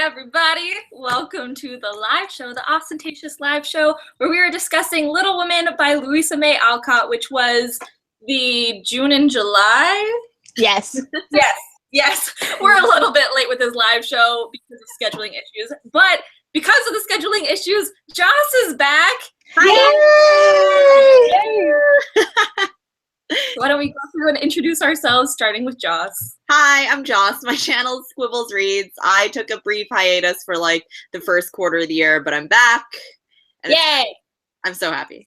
everybody. Welcome to the live show, the Austentatious live show, where we are discussing Little Women by Louisa May Alcott, which was the June and July. Yes. Yes. We're a little bit late with this live show because of scheduling issues, but because of the scheduling issues, Joce is back. Yay! Why don't we go through and introduce ourselves, starting with Joce. Hi, I'm Joce. My channel is Squibbles Reads. I took a brief hiatus for like the first quarter of the year, but I'm back. And Yay! I'm so happy.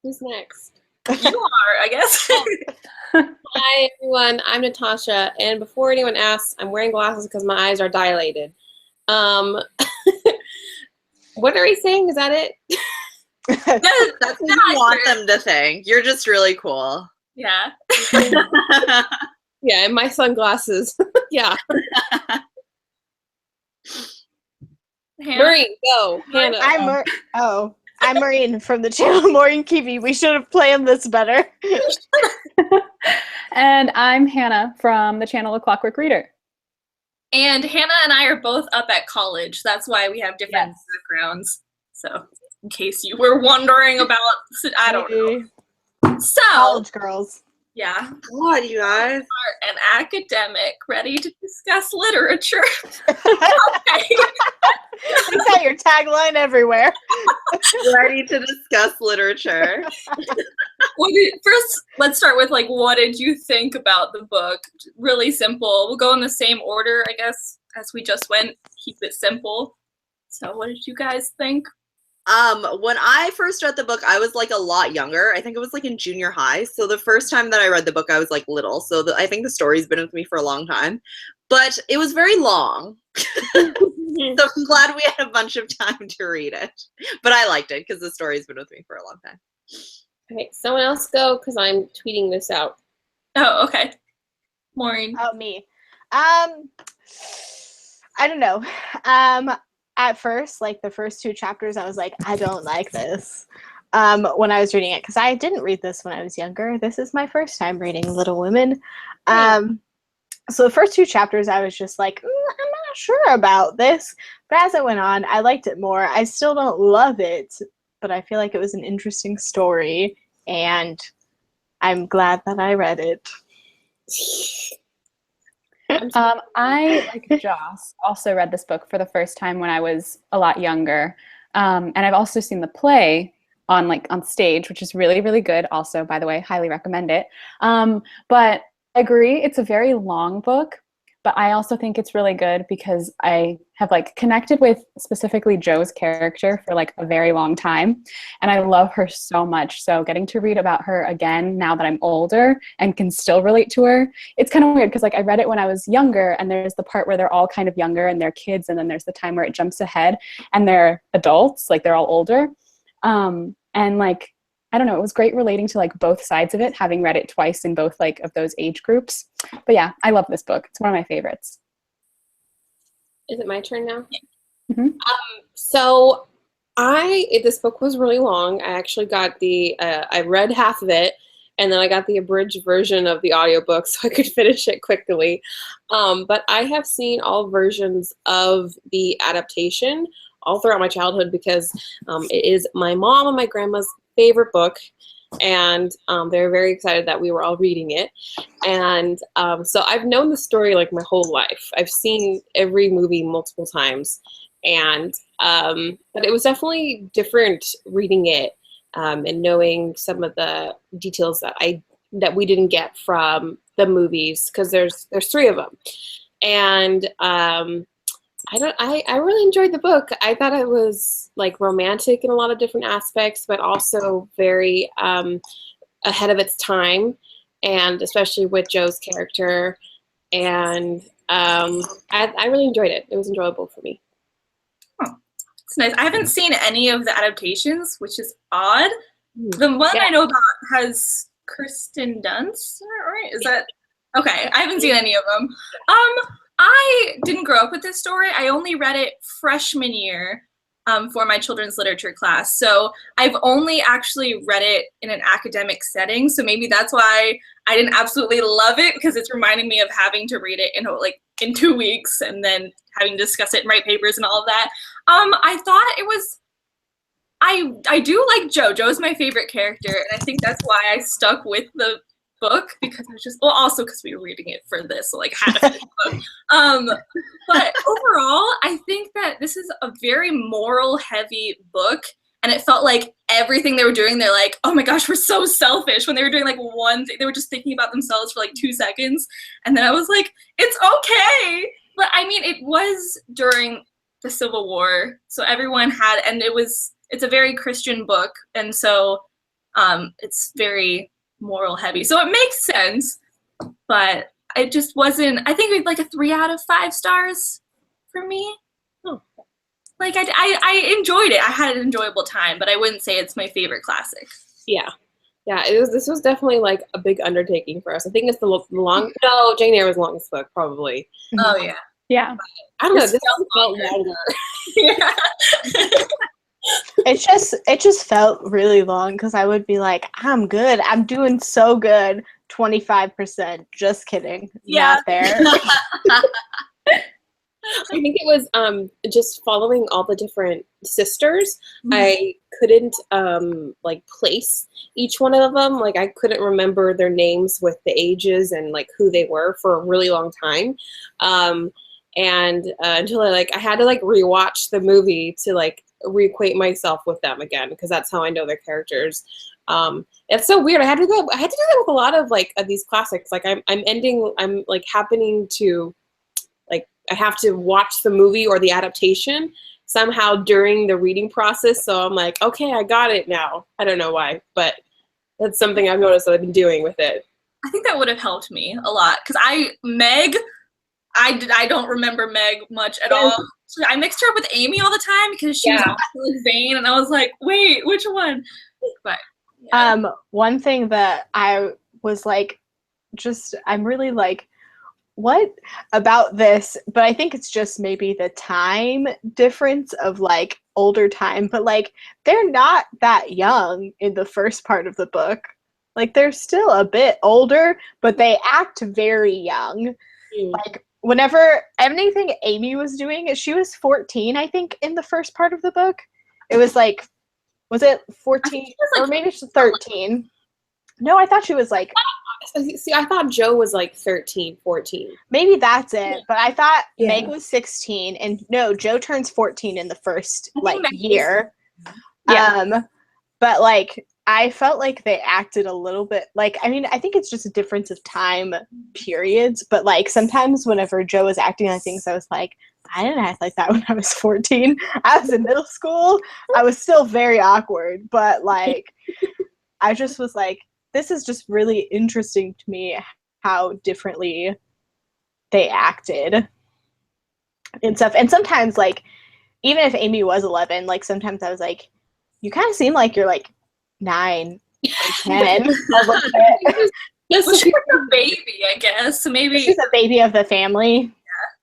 Who's next? You are, I guess. Hi, everyone. I'm Natasha, and before anyone asks, I'm wearing glasses because my eyes are dilated. What are we saying? Is that it? That's what you want them to think. You're just really cool. Yeah. Yeah, and my sunglasses. Yeah. Maureen, go. Hannah. I'm Maureen from the channel Maureen Kiwi. We should have planned this better. And I'm Hannah from the channel A Clockwork Reader. And Hannah and I are both up at college. That's why we have different backgrounds. So, in case you were wondering about, I don't know. So, College girls. Yeah. What, you guys? Are an academic ready to discuss literature. Okay. Is that your tagline everywhere? Ready to discuss literature. First, let's start with what did you think about the book? Really simple. We'll go in the same order, I guess, as we just went. Keep it simple. So, what did you guys think? When I first read the book, I was like a lot younger. I think it was like in junior high. So the first time that I read the book, I was like little. So I think the story's been with me for a long time. But it was very long. So I'm glad we had a bunch of time to read it. But I liked it because the story's been with me for a long time. Okay, someone else go because I'm tweeting this out. Oh, okay. Maureen. Oh, me. I don't know. At first, like the first two chapters, I was like, I don't like this when I was reading it, because I didn't read this when I was younger. This is my first time reading Little Women. So the first two chapters, I was just like, I'm not sure about this. But as it went on, I liked it more. I still don't love it, but I feel like it was an interesting story, and I'm glad that I read it. I, like Joce, also read this book for the first time when I was a lot younger. And I've also seen the play on stage, which is really, really good. Also, by the way, highly recommend it. But I agree, it's a very long book, but I also think it's really good because I have connected with specifically Jo's character for a very long time, and I love her so much. So getting to read about her again now that I'm older and can still relate to her, it's kind of weird because I read it when I was younger, and there's the part where they're all kind of younger and they're kids, and then there's the time where it jumps ahead and they're adults, they're all older. And I don't know, it was great relating to both sides of it, having read it twice in both of those age groups. But yeah, I love this book. It's one of my favorites. Is it my turn now? Yeah. Mm-hmm. So this book was really long. I actually got I read half of it, and then I got the abridged version of the audiobook so I could finish it quickly. But I have seen all versions of the adaptation all throughout my childhood because it is my mom and my grandma's favorite book, and they're very excited that we were all reading it. And so I've known the story my whole life. I've seen every movie multiple times, and but it was definitely different reading it and knowing some of the details that we didn't get from the movies, because there's three of them. And I really enjoyed the book. I thought it was romantic in a lot of different aspects, but also very ahead of its time, and especially with Jo's character. And I really enjoyed it. It was enjoyable for me. Oh, it's nice. I haven't seen any of the adaptations, which is odd. The one I know about has Kirsten Dunst, right? Is that okay? I haven't seen any of them. I didn't grow up with this story. I only read it freshman year for my children's literature class. So I've only actually read it in an academic setting. So maybe that's why I didn't absolutely love it because it's reminding me of having to read it in 2 weeks and then having to discuss it and write papers and all of that. I thought it was. I do like Jo. Jo's my favorite character, and I think that's why I stuck with the book, because I was just, well, also because we were reading it for this, so like had to finish the book. But overall, I think that this is a very moral heavy book, and it felt like everything they were doing, they're like, oh my gosh, we're so selfish. When they were doing like one thing, they were just thinking about themselves for like 2 seconds, and then I was like, it's okay. But I mean, it was during the Civil War, so everyone had, and it's a very Christian book, and so it's very moral heavy. So it makes sense, but it just wasn't, I think it's like a 3 out of 5 stars for me. Oh. Like I enjoyed it. I had an enjoyable time, but I wouldn't say it's my favorite classic. Yeah. Yeah, this was definitely like a big undertaking for us. I think it's no, Jane Eyre was the longest book, probably. Oh yeah. Yeah. I don't know, This this felt felt longer. longer. Yeah. It just felt really long because I would be like, I'm good. I'm doing so good. 25%. Just kidding. Yeah. Not there. I think it was just following all the different sisters. Mhm. I couldn't like place each one of them. Like I couldn't remember their names with the ages and like who they were for a really long time. And until I had to like rewatch the movie to like reacquaint myself with them again, because that's how I know their characters. It's so weird. I had to do that with a lot of like of these classics. Like I'm like happening to like I have to watch the movie or the adaptation somehow during the reading process. So I'm like, okay, I got it now. I don't know why, but that's something I've noticed that I've been doing with it. I think that would have helped me a lot, because I don't remember Meg much at all. So I mixed her up with Amy all the time because she was also vain, and I was like, wait, which one? But yeah. One thing that I was like, I'm really like, what about this? But I think it's just maybe the time difference of like older time, but like they're not that young in the first part of the book. Like they're still a bit older, but they act very young. Like whenever anything Amy was doing, she was 14, I think, in the first part of the book. It was like, was it 14 or maybe it's 13? No, I thought she was like, see, I thought Jo was like 13, 14. Maybe that's it, but I thought Meg was 16, and no, Jo turns 14 in the first like year. Yeah. But like I felt like they acted a little bit like, I mean, I think it's just a difference of time periods, but like sometimes whenever Jo was acting on things, I was like, I didn't act like that when I was 14. I was in middle school. I was still very awkward, but like I just was like, this is just really interesting to me how differently they acted and stuff. And sometimes, like, even if Amy was 11, like, sometimes I was like, you kind of seem like you're, like, 9 or 10. A little bit. Well, she's like a baby, I guess. So maybe She's a baby of the family.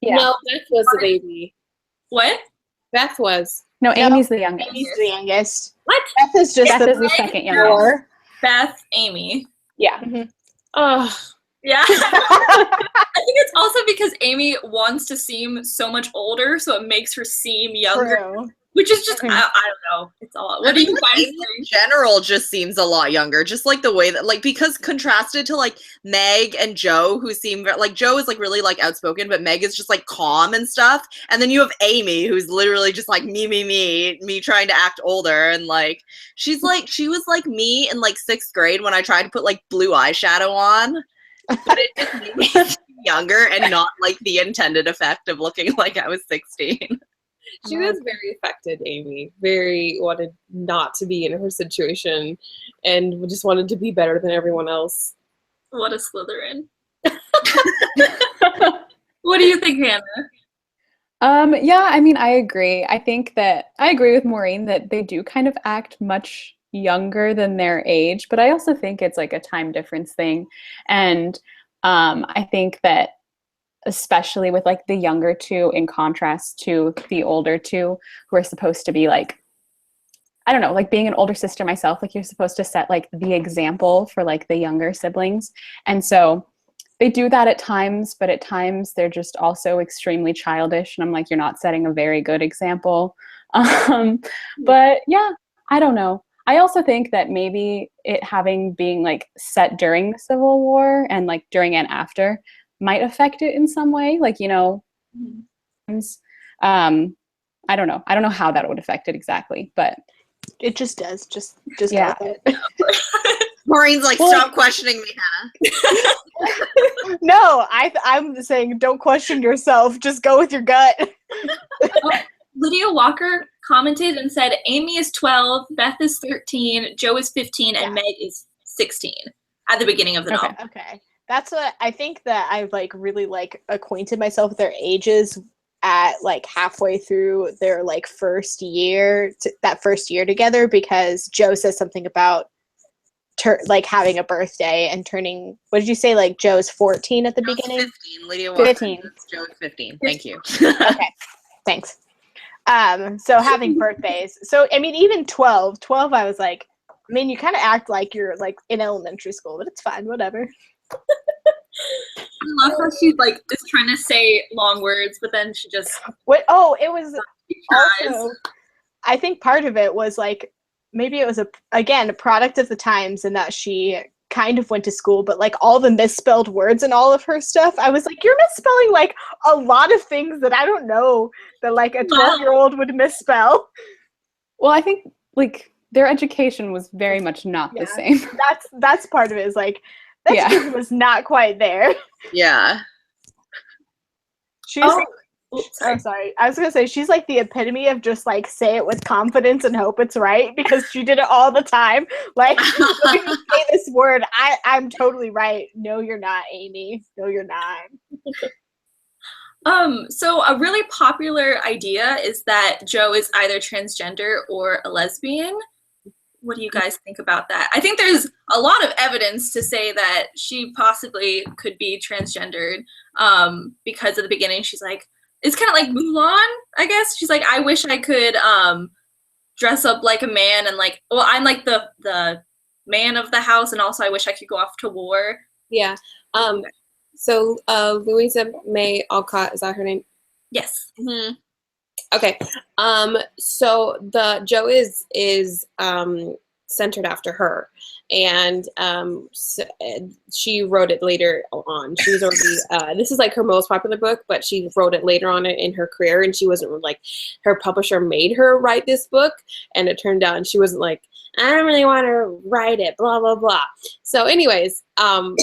Yeah. No, Beth was the baby. What? Beth was. No, Amy's the youngest. Amy's the youngest. What? Beth is just Beth is the Meg, second youngest. four. Beth, Amy. Yeah. Oh, Yeah. I think it's also because Amy wants to seem so much older, so it makes her seem younger. True. Which is just, I Mhm. don't know. It's all. What do you guys Amy in think? general just seems a lot younger, just like the way that, like, because contrasted to like Meg and Jo, who seem like, Jo is like really like outspoken, but Meg is just like calm and stuff, and then you have Amy, who's literally just like me trying to act older, and like she was like me in like 6th grade when I tried to put like blue eyeshadow on, but it just made me seem younger and not like the intended effect of looking like I was 16. she was very affected, Amy. Very wanted not to be in her situation and just wanted to be better than everyone else. What a Slytherin. What do you think, Hannah? Yeah, I mean, I agree. I agree with Maureen that they do kind of act much younger than their age, but I also think it's like a time difference thing. And I think that especially with like the younger two in contrast to the older two who are supposed to be like, I don't know, like being an older sister myself, like you're supposed to set like the example for like the younger siblings. And so they do that at times, but at times they're just also extremely childish. And I'm like, you're not setting a very good example. But yeah, I don't know. I also think that maybe it being like set during the Civil War and like during and after might affect it in some way. Like, you know, I don't know. I don't know how that would affect it exactly, but it just does. Just yeah. go with it. Maureen's like, stop questioning me, Hannah. No, I'm saying don't question yourself. Just go with your gut. Lydia Walker commented and said, Amy is 12, Beth is 13, Joe is 15, and Meg is 16 at the beginning of the novel. Okay. That's what I think that I've like really like acquainted myself with their ages at like halfway through their like first year together, because Joe says something about like having a birthday and turning, what did you say, like Joe's 14 at the beginning? 15. Lydia Walker. 15. Joe's 15. Thank you. Okay. Thanks. So having birthdays. So I mean, even 12, I was like, I mean, you kind of act like you're like in elementary school, but it's fine, whatever. I love how she like is trying to say long words, but then she just it was also, I think part of it was like, maybe it was a product of the times, and that she kind of went to school, but like all the misspelled words and all of her stuff, I was like, you're misspelling like a lot of things that I don't know that like a 12-year-old would misspell. Well, I think like their education was very much not the same. That's part of it, is like that education was not quite there. Yeah. She's sorry. I was gonna say she's like the epitome of just like say it with confidence and hope it's right, because she did it all the time. Like, when you say this word, I'm totally right. No, you're not, Amy. No, you're not. So a really popular idea is that Joe is either transgender or a lesbian. What do you guys think about that? I think there's a lot of evidence to say that she possibly could be transgendered, because at the beginning she's like, it's kind of like Mulan, I guess. She's like, I wish I could dress up like a man, and like, well, I'm like the man of the house, and also I wish I could go off to war. Yeah. So Louisa May Alcott, is that her name? Yes. Mm-hmm. Okay. So the Joe is centered after her, and she wrote it later on. She was already this is like her most popular book, but she wrote it later on in her career, and she wasn't like, her publisher made her write this book, and it turned out, and she wasn't like, I don't really want to write it, blah blah blah. So anyways, Joe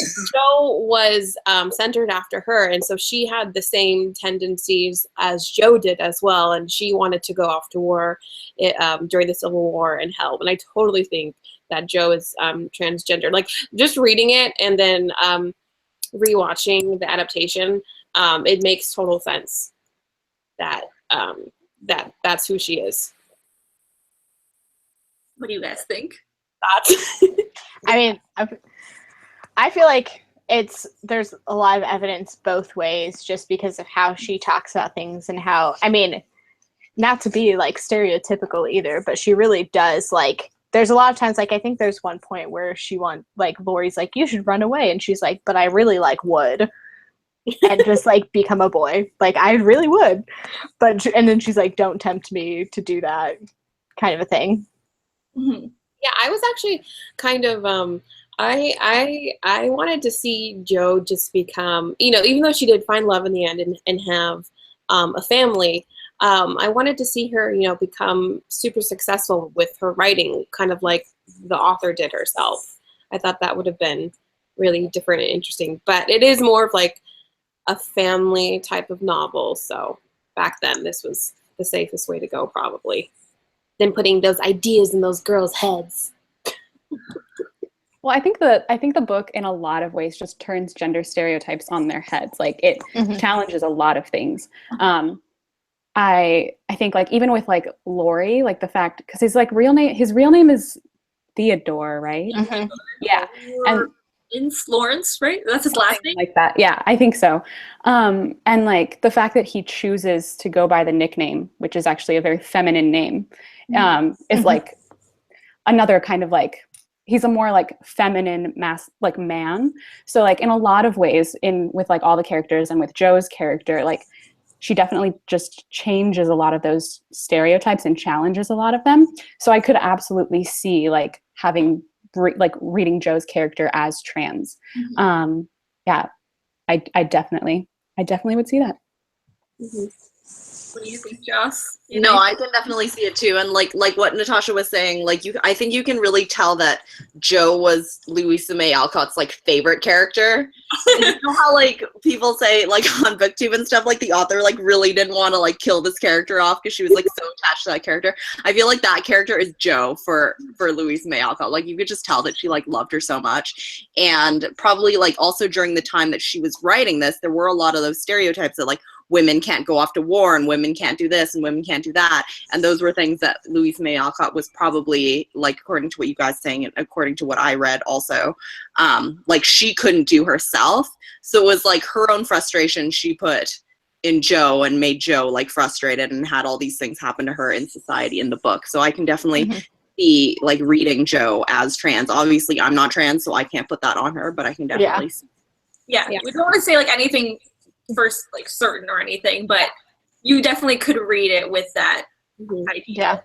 was centered after her, and so she had the same tendencies as Joe did as well, and she wanted to go off to war during the Civil War and help. And I totally think that Joe is transgender. Like, just reading it and then rewatching the adaptation, it makes total sense that that's who she is. What do you guys think? I mean, I feel like there's a lot of evidence both ways, just because of how she talks about things, and how, I mean, not to be like stereotypical either, but she really does like, there's a lot of times, like, I think there's one point where Laurie's like, you should run away, and she's like, but I really like would, and just like become a boy, like I really would, and then she's like, don't tempt me to do that, kind of a thing. Mm-hmm. Yeah, I was actually kind of I wanted to see Joe just become, even though she did find love in the end and have a family, I wanted to see her, become super successful with her writing, kind of like the author did herself. I thought that would have been really different and interesting, but it is more of like a family type of novel. So back then, this was the safest way to go, probably, than putting those ideas in those girls' heads. Well, I think the book in a lot of ways just turns gender stereotypes on their heads. Like, it challenges a lot of things. I think, like, even with like Laurie, like the fact, because his real name is Theodore, right? Mm-hmm. Yeah, and Lawrence, right? That's his last name. Like that, yeah, I think so. And like the fact that he chooses to go by the nickname, which is actually a very feminine name, is like another kind of like, he's a more like feminine man. So like in a lot of ways with like all the characters and with Jo's character, like she definitely just changes a lot of those stereotypes and challenges a lot of them. So I could absolutely see like reading Jo's character as trans. Yeah, I definitely would see that. What do you think, Joss? No, I can definitely see it too. And like what Natasha was saying, like I think you can really tell that Jo was Louisa May Alcott's like favorite character. And you know how like people say like on BookTube and stuff, like the author like really didn't want to like kill this character off because she was like so attached to that character. I feel like that character is Jo for Louisa May Alcott. Like you could just tell that she like loved her so much. And probably like also during the time that she was writing this, there were a lot of those stereotypes that like women can't go off to war and women can't do this and women can't do that. And those were things that Louisa May Alcott was probably, like, according to what you guys saying and according to what I read also, like she couldn't do herself. So it was like her own frustration she put in Jo and made Jo like frustrated and had all these things happen to her in society in the book. So I can definitely see like reading Jo as trans. Obviously I'm not trans, so I can't put that on her, but I can definitely see. Yeah, we don't want to say like anything first like certain or anything, but you definitely could read it with that idea. Yeah.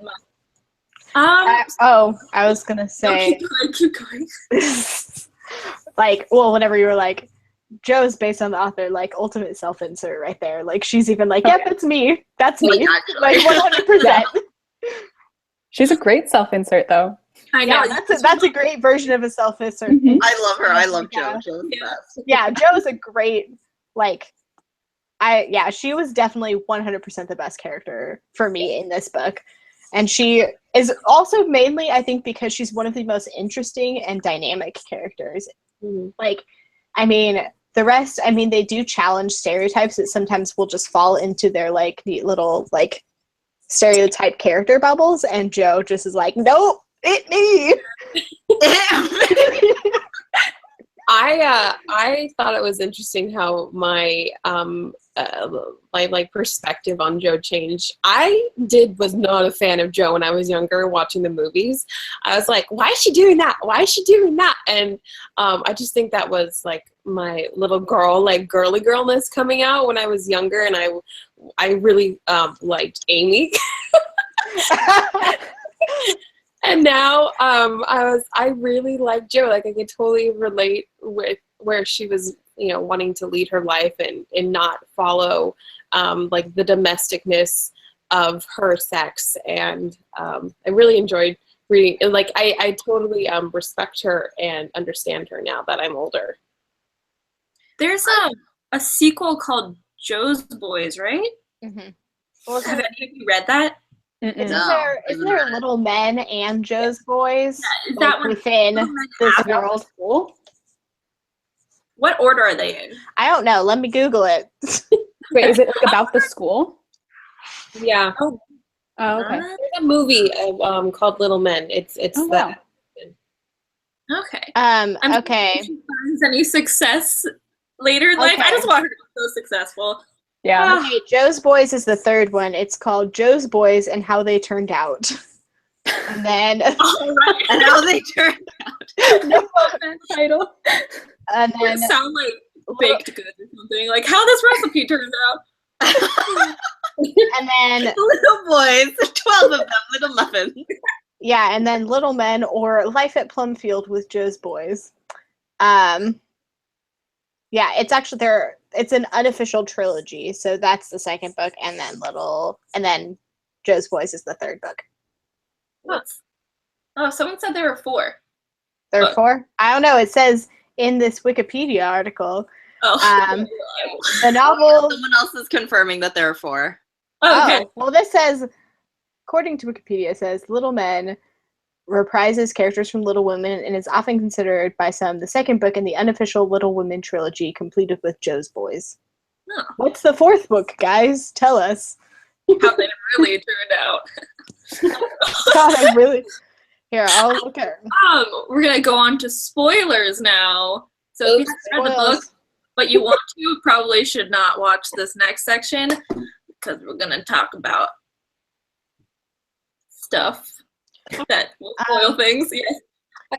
I was gonna say, keep going. like, well, whenever you were like, Jo's based on the author, like ultimate self-insert right there. Like she's even like, yep, it's me. That's me. Like 100%. She's a great self-insert though. I know. Yeah, that's a great version of a self-insert. I love her. I love Jo. Jo's the best. Yeah, Jo's a great like. She was definitely 100% the best character for me in this book. And she is also mainly, I think, because she's one of the most interesting and dynamic characters. Like, I mean, the rest, I mean, they do challenge stereotypes that sometimes will just fall into their, like, neat little, like, stereotype character bubbles. And Jo just is like, nope, it me. I thought it was interesting how my perspective on Jo changed. I was not a fan of Jo when I was younger watching the movies. I was like, why is she doing that? Why is she doing that? And I just think that was like my little girl, like girly girlness coming out when I was younger, and I really liked Amy. And now I really like Jo. Like I could totally relate with where she was, you know, wanting to lead her life and not follow like the domesticness of her sex. And I really enjoyed reading. Like I totally respect her and understand her now that I'm older. There's a sequel called Jo's Boys, right? Well, have any of you read that? Isn't there Little Men and Jo's Boys is that one within this world? School? What order are they in? I don't know. Let me Google it. Wait, is it like about the school? Yeah. Oh, okay. There's a movie called Little Men. It's wow. Okay. Okay. If she finds any success later in life, I just want her to be so successful. Yeah. Okay, Jo's Boys is the third one. It's called Jo's Boys and How They Turned Out. And then and how they turned out. No title. And then it sound like baked goods or something. Like how this recipe turned out. and then Little boys, 12 of them, little muffins. Yeah, and then Little Men or Life at Plumfield with Jo's Boys. Yeah, it's actually it's an unofficial trilogy, so that's the second book, and then Jo's Boys is the third book. Oh, someone said there were 4. There are 4? I don't know. It says in this Wikipedia article. Oh. The novel. Someone else is confirming that there are 4. Oh, okay. Well, this says, according to Wikipedia, it says Little Men reprises characters from Little Women and is often considered by some the second book in the unofficial Little Women trilogy, completed with Jo's Boys. Oh. What's the 4th book, guys? Tell us. How they really turned out. God, I really. Here, I'll look at. We're gonna go on to spoilers now. So if you haven't read the book, but you want to, probably should not watch this next section because we're gonna talk about stuff. that will spoil things. Yes.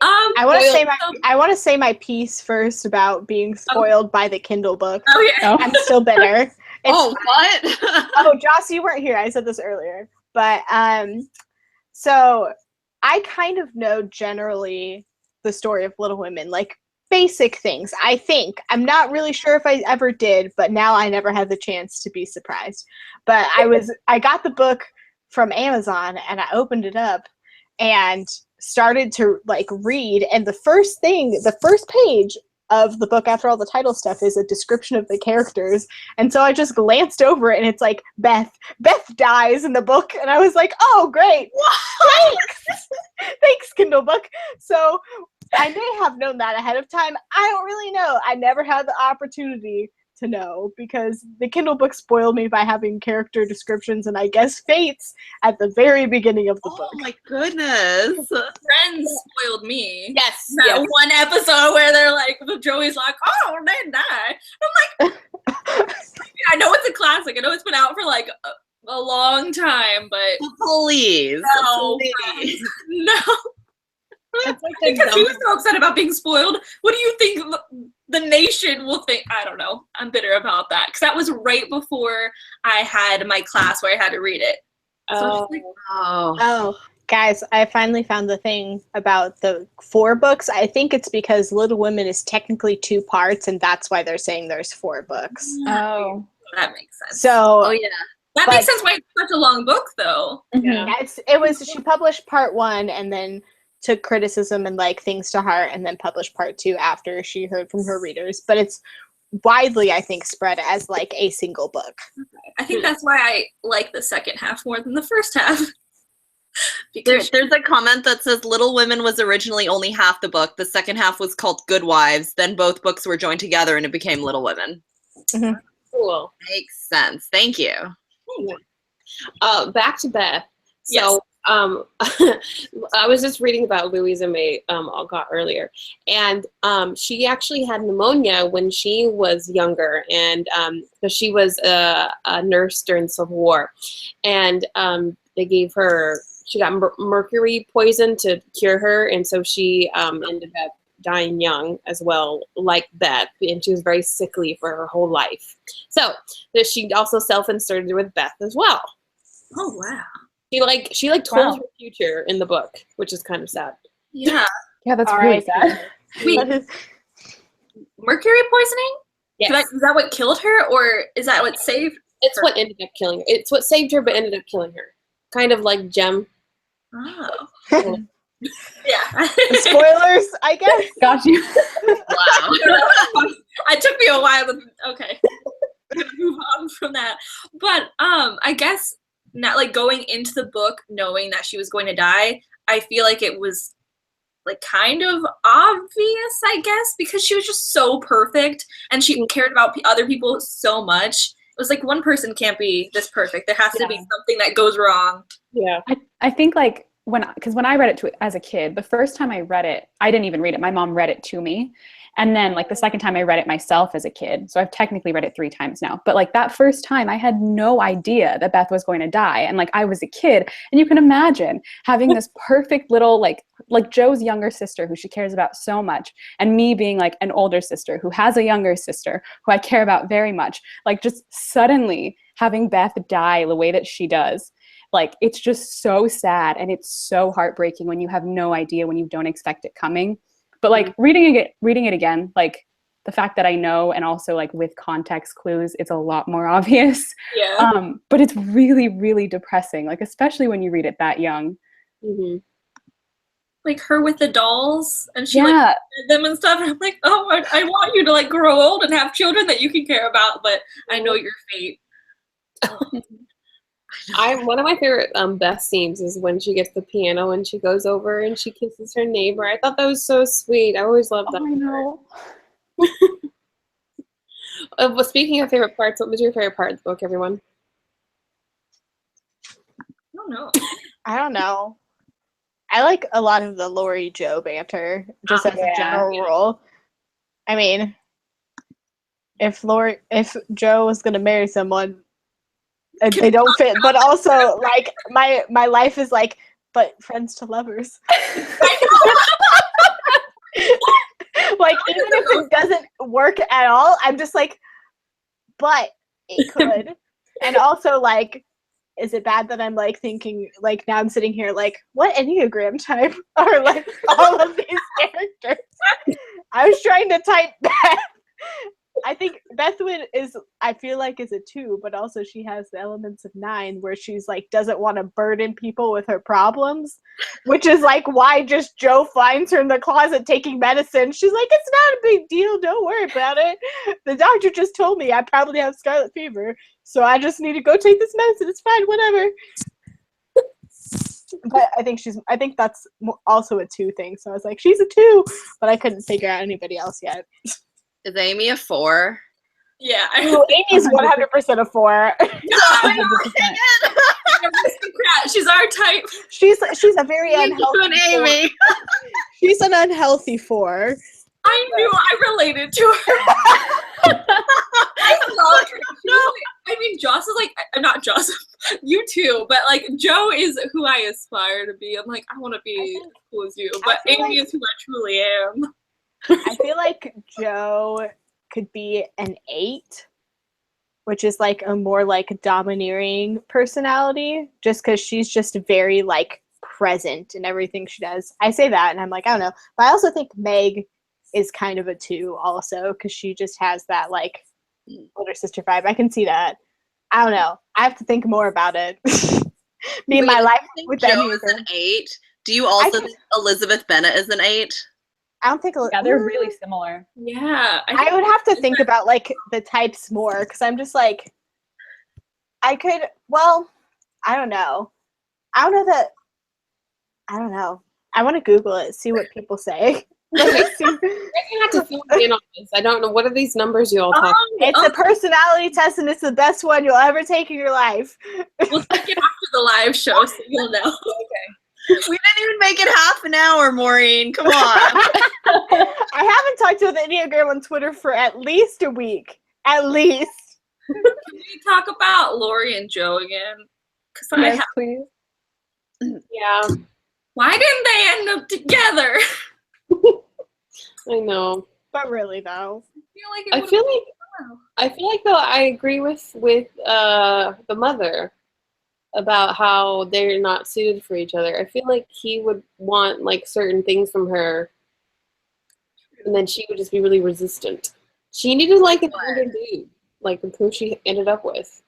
I want to say my piece first about being spoiled by the Kindle book. Oh yeah. I'm still bitter. What? Oh, Joce, you weren't here. I said this earlier, but so I kind of know generally the story of Little Women, like basic things. I think I'm not really sure if I ever did, but now I never had the chance to be surprised. But I got the book from Amazon and I opened it up and started to like read, and the first page of the book after all the title stuff is a description of the characters, and so I just glanced over it and it's like Beth dies in the book, and I was like, oh great, thanks Kindle book. So I may have known that ahead of time. I don't really know. I never had the opportunity to know because the Kindle book spoiled me by having character descriptions and I guess fates at the very beginning of the book. Oh my goodness. Friends spoiled me. Yes. That one episode where they're like, Joey's like, oh, they die. I'm like, I know it's a classic. I know it's been out for like a long time, but Please. no. Please. No. Because he was so upset about being spoiled. What do you think the nation will think? I don't know. I'm bitter about that because that was right before I had my class where I had to read it. So Oh, guys, I finally found the thing about the 4 books. I think it's because Little Women is technically 2 parts, and that's why they're saying there's 4 books. Oh, that makes sense. So, that makes sense why it's such a long book, though. Yeah, she published part 1 and then took criticism and like things to heart and then published part 2 after she heard from her readers, but it's widely, I think, spread as like a single book. Okay. I think that's why I like the second half more than the first half. There's a comment that says Little Women was originally only half the book. The second half was called Good Wives. Then both books were joined together and it became Little Women. Mm-hmm. Cool. Makes sense. Thank you. Back to Beth. So, yes. I was just reading about Louisa May Alcott earlier, and she actually had pneumonia when she was younger, and so she was a nurse during the Civil War, and they gave her, she got mercury poison to cure her, and so she ended up dying young as well, like Beth, and she was very sickly for her whole life. So she also self-inserted with Beth as well. Oh wow. She told her future in the book, which is kind of sad. Yeah. Yeah, that's really sad. Wait, mercury poisoning? Yes. Is that what killed her, or is that what saved It's her? what ended up killing her. It's what saved her, but ended up killing her. Kind of like Jem. Oh. Yeah. Spoilers, I guess. Got you. Wow. It took me a while. Okay. I'm gonna move on from that. But I guess not like going into the book knowing that she was going to die, I feel like it was like kind of obvious, I guess, because she was just so perfect and she cared about other people so much. It was like one person can't be this perfect. There has to be something that goes wrong. Yeah. I think like when I read it as a kid, the first time I read it, I didn't even read it. My mom read it to me. And then like the second time I read it myself as a kid. So I've technically read it 3 times now. But like that first time I had no idea that Beth was going to die. And like I was a kid, and you can imagine having this perfect little like Jo's younger sister who she cares about so much, and me being like an older sister who has a younger sister who I care about very much. Like just suddenly having Beth die the way that she does. Like it's just so sad, and it's so heartbreaking when you have no idea, when you don't expect it coming. But like reading it again, like the fact that I know, and also like with context clues, it's a lot more obvious. Yeah. But it's really, really depressing, like especially when you read it that young. Mm-hmm. Like her with the dolls, and she like did them and stuff. And I'm like, oh, I want you to like grow old and have children that you can care about, but I know your fate. One of my favorite Beth scenes is when she gets the piano and she goes over and she kisses her neighbor. I thought that was so sweet. I always loved that. Oh, I know. Well, speaking of favorite parts, what was your favorite part of the book, everyone? I don't know. I like a lot of the Lori Jo banter, just as a general rule. I mean, if Jo was gonna marry someone, they don't fit, but also like my life is like but friends to lovers. Like, even if it doesn't work at all, I'm just like, but it could. And also, like, is it bad that I'm like thinking, like, now I'm sitting here like, what Enneagram type are like all of these characters? I was trying to type Beth. I think Bethwyn I feel like is a 2, but also she has the elements of 9 where she's like doesn't want to burden people with her problems, which is like why just Joe finds her in the closet taking medicine. She's like, it's not a big deal, don't worry about it. The doctor just told me I probably have scarlet fever, so I just need to go take this medicine. It's fine, whatever. But I think that's also a 2 thing. So I was like, she's a 2, but I couldn't figure out anybody else yet. Is Amy a 4? Yeah. Ooh, Amy's 100% a 4. She's our type. She's a very unhealthy Amy. 4. She's an unhealthy 4. I knew I related to her. I love her. I mean, Joce is like, not Joce, you too, but like Joe is who I aspire to be. I'm like, I want to be as cool as you, but Amy is who I truly am. I feel like Joe could be an 8, which is like a more like domineering personality, just because she's just very like present in everything she does. I say that and I'm like, I don't know. But I also think Meg is kind of a 2 also, because she just has that like older sister vibe. I can see that. I don't know. I have to think more about it. Me and my life with Joe is an 8. Do you also think Elizabeth Bennet is an 8? I don't think. Yeah, they're really similar. Yeah. I would have to think about like the types more, because I'm just like, I could. Well, I don't know. I don't know. I want to Google it, see what people say. I have to fill in on this. I don't know. What are these numbers you all talk about? It's a personality test, and it's the best one you'll ever take in your life. We'll take it after the live show, so you'll know. We didn't even make it half an hour, Maureen. Come on. I haven't talked to the Enneagram on Twitter for at least a week. At least. Can we talk about Lori and Joe again? Yes, please. Yeah, Why didn't they end up together? I know. But really, though. I feel like though I agree with the mother about how they're not suited for each other. I feel like he would want like certain things from her, and then she would just be really resistant. She needed like an older dude, like who she ended up with.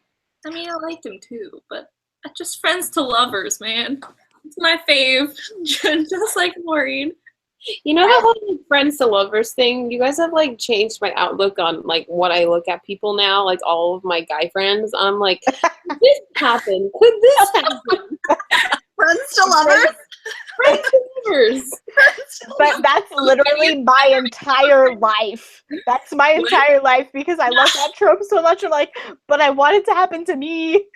I mean, I liked him too, but just friends to lovers, man. It's my fave, just like Maureen. You know that whole like, friends to lovers thing? You guys have like changed my outlook on like what I look at people now, like all of my guy friends. I'm like, could this happen? Could this happen? Friends to lovers? Friends to lovers. But that's literally my entire life. That's my entire life, because I love that trope so much. I'm like, but I want it to happen to me.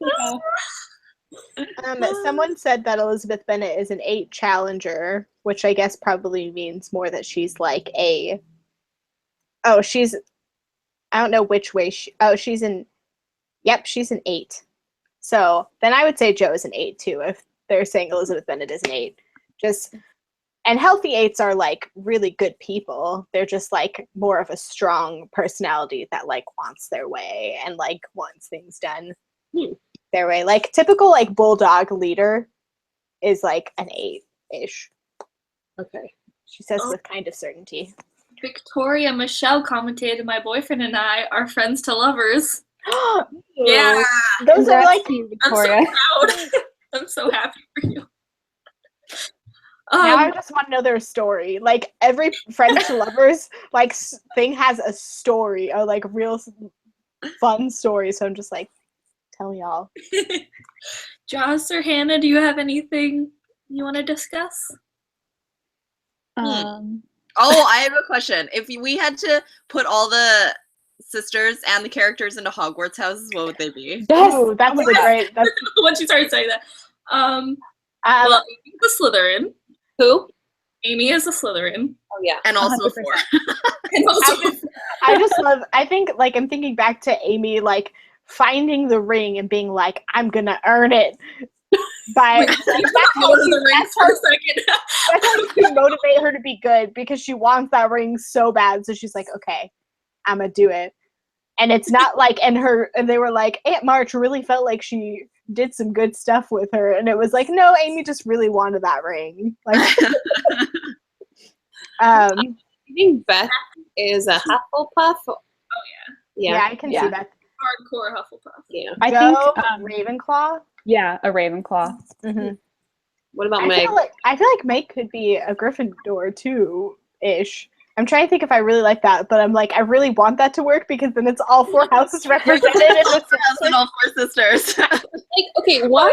Yeah. Someone said that Elizabeth Bennet is an 8 challenger, which I guess probably means more that she's like I don't know which way she's an 8. So then I would say Joe is an 8 too, if they're saying Elizabeth Bennet is an 8. And healthy 8s are like really good people. They're just like more of a strong personality that like wants their way and like wants things done their way. Like typical like bulldog leader is like an 8-ish. Okay. She says with kind of certainty. Victoria Michelle commented, "My boyfriend and I are friends to lovers." Yeah, Those are like you, I'm Victoria. so proud. I'm so happy for you. now I just want to know their story. Like every friends to lovers like thing has a story, a like real fun story. So I'm just like, tell y'all. Joce or Hannah, do you have anything you want to discuss? Oh, I have a question. If we had to put all the sisters and the characters into Hogwarts houses, what would they be? Yes, that's a great. That's Once you started saying that. Well, Amy's a Slytherin. Who? Amy is a Slytherin. Oh yeah. And also 100%. 4. And also, I just love. I think like I'm thinking back to Amy like finding the ring and being like, I'm gonna earn it. By that's how you motivate her to be good, because she wants that ring so bad. So she's like, okay, I'm gonna do it. And it's not like, and they were like, Aunt March really felt like she did some good stuff with her, and it was like, no, Amy just really wanted that ring. Like, I think Beth is a Hufflepuff. Oh yeah, I can see that. Hardcore Hufflepuff. Yeah. I Joe, think Ravenclaw. yeah, a Ravenclaw. Mm-hmm. What about Meg? I feel like Meg could be a Gryffindor too, ish. I'm trying to think if I really like that, but I'm like, I really want that to work, because then it's all 4 houses represented in the House and all 4 sisters. Like, okay, why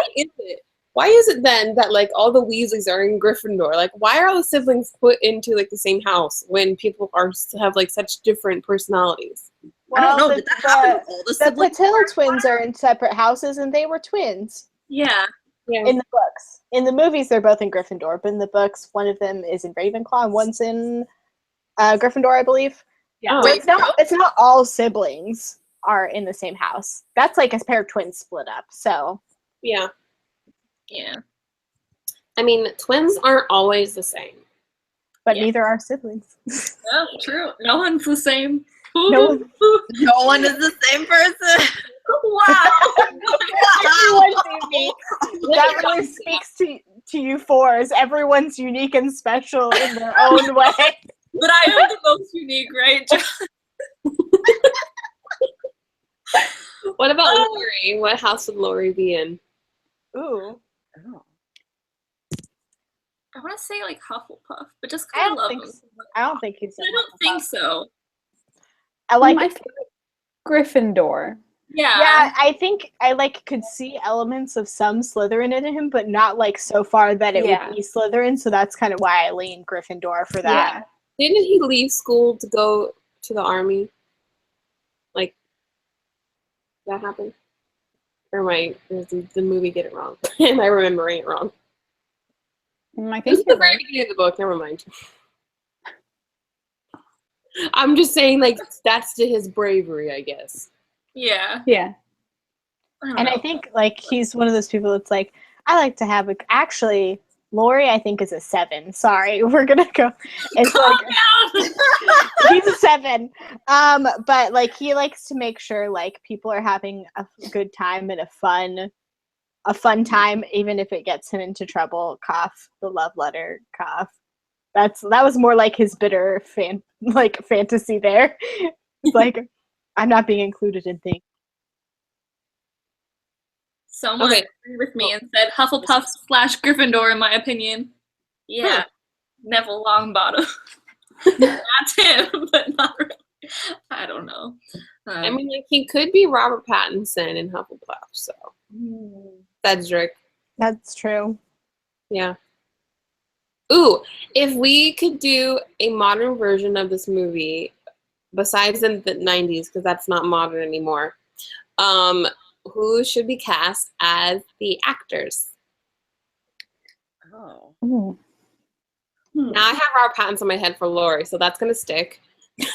is it then that like all the Weasleys are in Gryffindor? Like, why are all the siblings put into like the same house when people have like such different personalities? I don't know. Did that happen with all the siblings? The Patil twins are in separate houses, and they were twins. Yeah. In the books. In the movies, they're both in Gryffindor, but in the books, one of them is in Ravenclaw and one's in Gryffindor, I believe. Yeah. So it's not all siblings are in the same house. That's like a pair of twins split up. So Yeah. Yeah. I mean, twins aren't always the same. but Yeah. neither are siblings. Yeah, true. No one's the same. No one- No one is the same person. Wow. Everyone's unique. That really speaks to you fours. Everyone's unique and special in their own way. But I am the most unique, right? What about Lori? What house would Lori be in? Ooh. I want to say like Hufflepuff, but just I because I, don't love think him. so. I don't think he's. I don't think so. I like. I feel like Gryffindor. Yeah. I think I could see elements of some Slytherin in him, but not like so far that it would be Slytherin. So that's kind of why I lean Gryffindor for that. Yeah. Didn't he leave school to go to the army? Like, that happened? Or did the movie get it wrong? Am I remembering it wrong? I This think is the you're very right. beginning of the book. Never mind. I'm just saying, like, that's to his bravery, I guess. Yeah. Yeah. And I think like he's one of those people that's like, I like to have actually Lori I think is a 7. Sorry, we're gonna go. It's like he's a 7. But like he likes to make sure like people are having a good time and a fun time, even if it gets him into trouble. Cough, the love letter, cough. That was more like his bitter fantasy there. Like, I'm not being included in things. Someone Okay. agreed with me and said Hufflepuff / Gryffindor, in my opinion. Yeah. Huh. Neville Longbottom. That's him, but not really. I don't know. I mean, like, he could be Robert Pattinson in Hufflepuff, so. Cedric. That's true. Yeah. Ooh, if we could do a modern version of this movie, besides in the 90s, because that's not modern anymore, who should be cast as the actors? Oh. Ooh. Now I have Robert Pattinson in my head for Lori, so that's going to stick. Does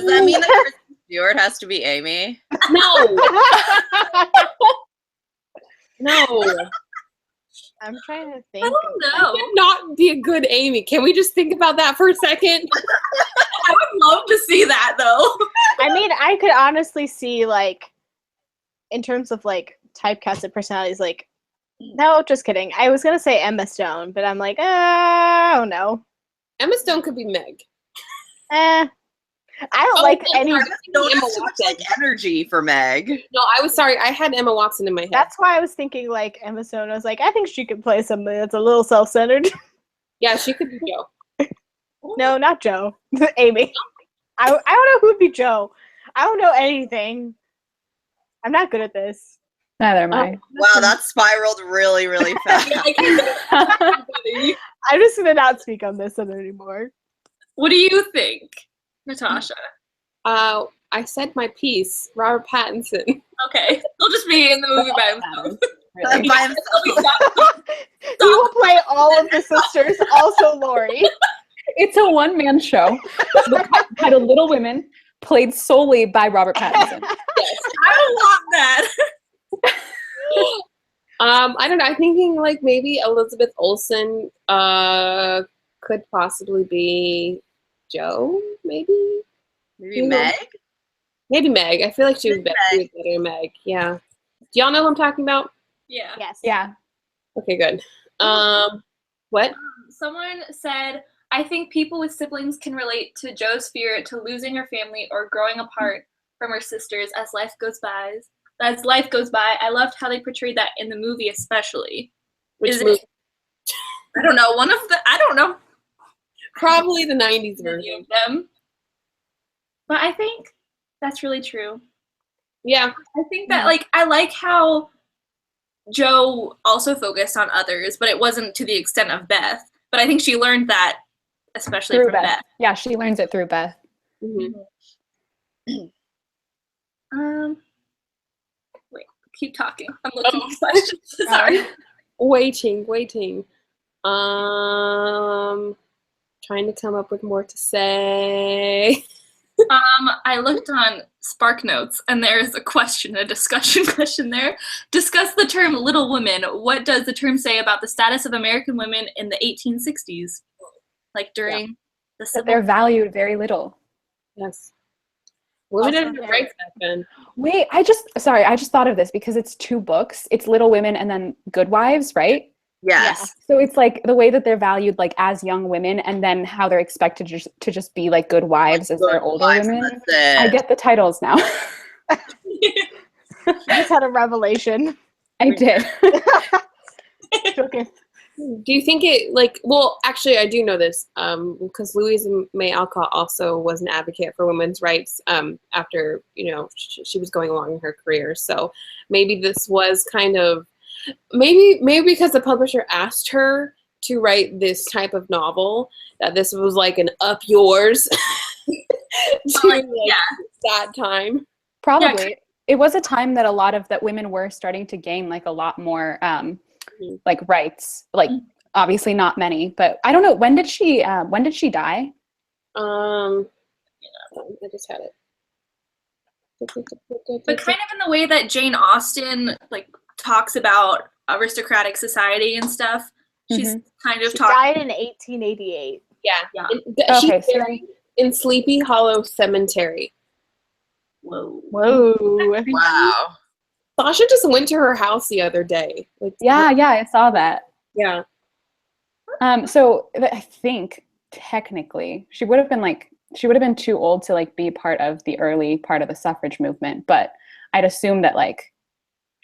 that mean that Kristen Stewart has to be Amy? No! No! I'm trying to think. I don't know. Would not be a good Amy. Can we just think about that for a second? I would love to see that, though. I mean, I could honestly see, like, in terms of, like, typecasted personalities, like, no, just kidding. I was going to say Emma Stone, but I'm like, I don't know. Emma Stone could be Meg. I don't like any. Emma Stone Emma has too much Watson. like energy for Meg. No, I was sorry. I had Emma Watson in my head. That's why I was thinking, like, Emma Stone. I was like, I think she could play somebody that's a little self-centered. Yeah, she could be Joe. No, not Joe. Amy. I don't know who would be Joe. I don't know anything. I'm not good at this. Neither am I. Wow, that spiraled really, really fast. I'm just going to not speak on this anymore. What do you think, Natasha? I said my piece. Robert Pattinson. Okay. He'll just be in the movie by himself. Really. By himself. He will play all of the sisters, also Lori. It's a one-man show titled Little Women played solely by Robert Pattinson. I want that. I don't know. I'm thinking like maybe Elizabeth Olsen could possibly be Jo, maybe? Maybe Meg? Maybe Meg. I feel like she was better than Meg. Yeah. Do y'all know who I'm talking about? Yeah. Yes. Yeah. Okay, good. What? Someone said, I think people with siblings can relate to Jo's fear to losing her family or growing apart from her sisters as life goes by. I loved how they portrayed that in the movie, especially. Which movie? I don't know. I don't know. Probably the 90s Any version. of them. But I think that's really true. Yeah. I think that, like, I like how Jo also focused on others, but it wasn't to the extent of Beth. But I think she learned that, especially Through from Beth. Yeah, she learns it through Beth. Mm-hmm. Wait, keep talking. I'm looking at questions. Sorry. Waiting. Trying to come up with more to say. I looked on Spark Notes, and there is a discussion question there. Discuss the term Little Women. What does the term say about the status of American women in the 1860s? Like during the Civil But they're valued very little. Yes. Women Also didn't have rights back then. Wait, I just thought of this because it's 2 books. It's Little Women and then Good Wives, right? Yes. So it's like the way that they're valued like as young women and then how they're expected to just be like good wives as they're older women. That's it. I get the titles now. You just had a revelation. I did. Okay. Do you think it like? Well, actually, I do know this because Louisa May Alcott also was an advocate for women's rights after she was going along in her career. So maybe this was kind of maybe because the publisher asked her to write this type of novel that this was like an up yours during that time. Probably. Yeah. It was a time that a lot of that women were starting to gain like a lot more like rights, like obviously not many, but I don't know, when did she die? I just had it. But kind of in the way that Jane Austen like talks about aristocratic society and stuff. She's kind of she died in 1888. Yeah. She's buried in Sleepy Hollow Cemetery. Whoa. Wow. Sasha just went to her house the other day. Like, yeah, I saw that. Yeah. So I think technically she would have been too old to like be part of the early part of the suffrage movement, but I'd assume that like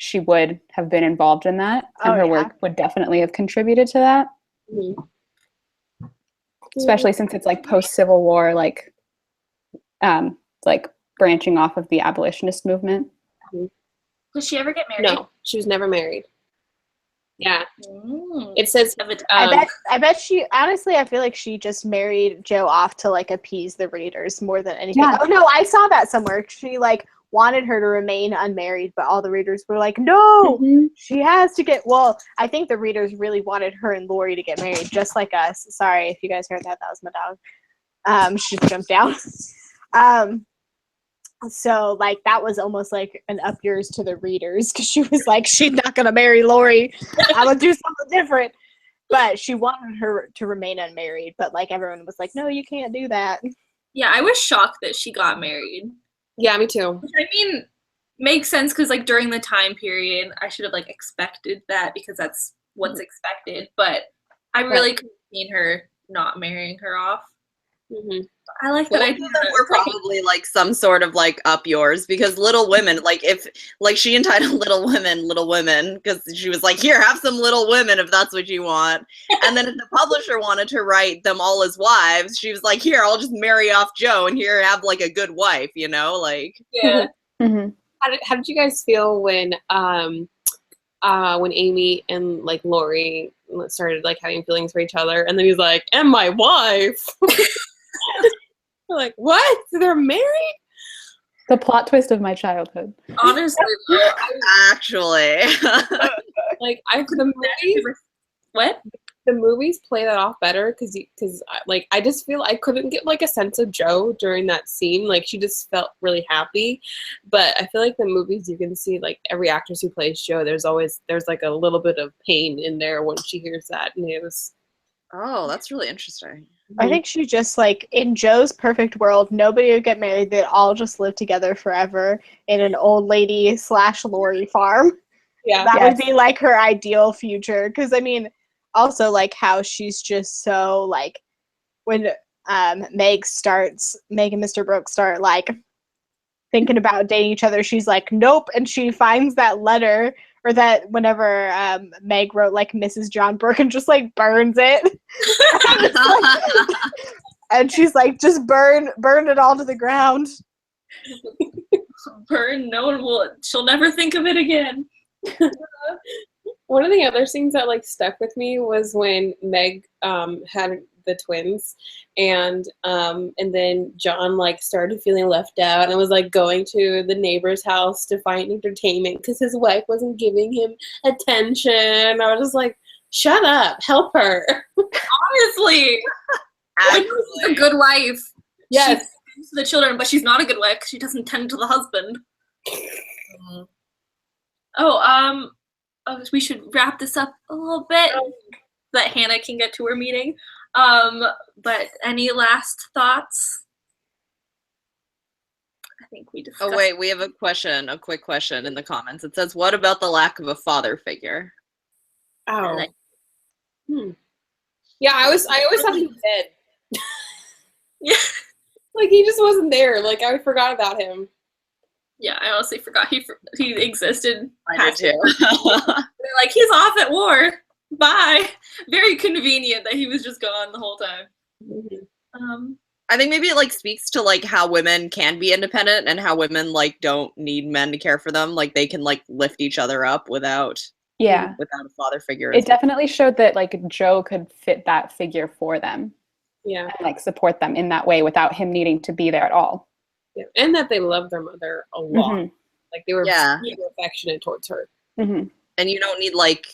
she would have been involved in that, and her work would definitely have contributed to that. Mm-hmm. Especially since it's like post-Civil War, like branching off of the abolitionist movement. Did she ever get married? No, she was never married. Yeah. It says I bet she honestly I feel like she just married Jo off to like appease the readers more than anything. Yeah. Oh no, I saw that somewhere. She like wanted her to remain unmarried, but all the readers were like, no, she has to get I think the readers really wanted her and Laurie to get married, just like us. Sorry if you guys heard that. That was my dog. She just jumped down. So like that was almost like an up yours to the readers because she was like, she's not gonna marry Laurie. I'm gonna do something different. But she wanted her to remain unmarried, but like everyone was like, no, you can't do that. Yeah, I was shocked that she got married. Yeah, me too. I mean, makes sense because like during the time period, I should have like expected that because that's what's expected. But I really couldn't see her not marrying her off. I like that idea. We're probably like some sort of like up yours because Little Women, like if like she entitled Little Women because she was like, here, have some Little Women if that's what you want. And then if the publisher wanted to write them all as wives, she was like, here, I'll just marry off Jo and here have like a good wife, like. Yeah. How did you guys feel when Amy and like Laurie started like having feelings for each other, and then he's like, and my wife. Like, what? They're married? The plot twist of my childhood. Honestly, actually. Like, the movie. What? the movies play that off better because like I just feel I couldn't get like a sense of Jo during that scene. Like she just felt really happy, but I feel like the movies you can see like every actress who plays Jo, there's like a little bit of pain in there when she hears that news. Oh, that's really interesting. I think she just like in Jo's perfect world, nobody would get married. They'd all just live together forever in an old lady / Lori farm. Yeah, that would be like her ideal future. Because I mean, also like how she's just so like when Meg and Mr. Brooks start like thinking about dating each other, she's like, nope, and she finds that letter. Or that whenever Meg wrote like Mrs. John Burke and just like burns it. And she's like, just burn it all to the ground. Burn, no one will, she'll never think of it again. One of the other scenes that like stuck with me was when Meg had the twins and then John like started feeling left out and was like going to the neighbor's house to find entertainment because his wife wasn't giving him attention. I was just like, shut up, help her. Honestly. She's a good wife. Yes. She tends to the children, but she's not a good wife. She doesn't tend to the husband. We should wrap this up a little bit so that Hannah can get to her meeting. But any last thoughts? I think we discussed. Oh wait, we have a quick question in the comments. It says, what about the lack of a father figure? Oh. Yeah, I always thought he was dead. Yeah. Like he just wasn't there. Like I forgot about him. Yeah, I honestly forgot he existed. I did too. They're like, he's off at war. Bye. Very convenient that he was just gone the whole time. Mm-hmm. I think maybe it like speaks to like how women can be independent and how women like don't need men to care for them. Like they can like lift each other up without a father figure. It definitely showed that like Jo could fit that figure for them. Yeah. And like support them in that way without him needing to be there at all. Yeah. And that they loved their mother a lot. Mm-hmm. Like they were super affectionate towards her. Mm-hmm. And you don't need like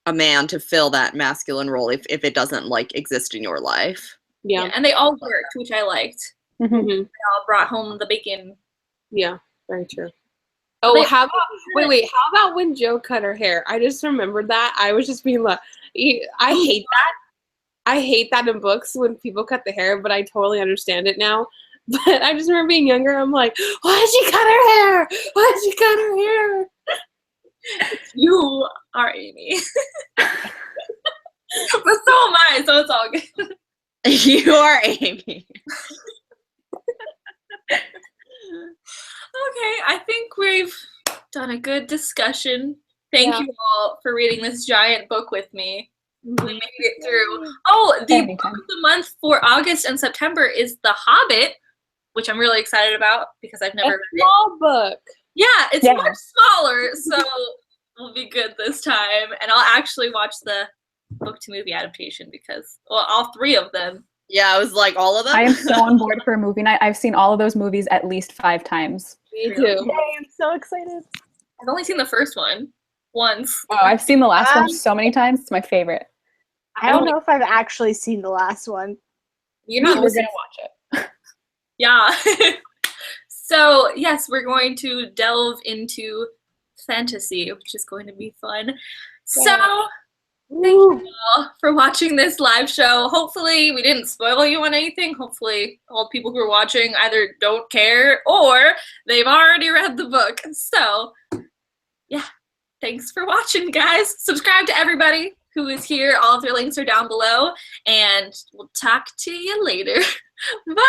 a man to fill that masculine role if it doesn't like exist in your life. Yeah, and they all worked, which I liked. Mm-hmm. They all brought home the bacon. Yeah, very true. Oh, how about when Jo cut her hair? I just remembered that. I was just being like, I hate that. I hate that in books when people cut the hair, but I totally understand it now. But I just remember being younger. I'm like, why did she cut her hair? Why did she cut her hair? You are Amy. But so am I, so it's all good. You are Amy. Okay, I think we've done a good discussion. Thank you all for reading this giant book with me. We made it through. Oh, the book of the month for August and September is The Hobbit, which I'm really excited about because I've never read it. Small book. Yeah, it's much smaller, so we'll be good this time. And I'll actually watch the book to movie adaptation because, well, all three of them. Yeah, I was like, all of them? I am so on board for a movie night. I've seen all of those movies at least 5 times. Me too. Yay, I'm so excited. I've only seen the first one once. Oh, I've seen the last one so many times. It's my favorite. I don't know if I've actually seen the last one. You're not We're going to watch it. Yeah. So, yes, we're going to delve into fantasy, which is going to be fun. So, thank you all for watching this live show. Hopefully, we didn't spoil you on anything. Hopefully, all the people who are watching either don't care or they've already read the book. So, yeah, thanks for watching, guys. Subscribe to everybody who is here. All of their links are down below, and we'll talk to you later. Bye!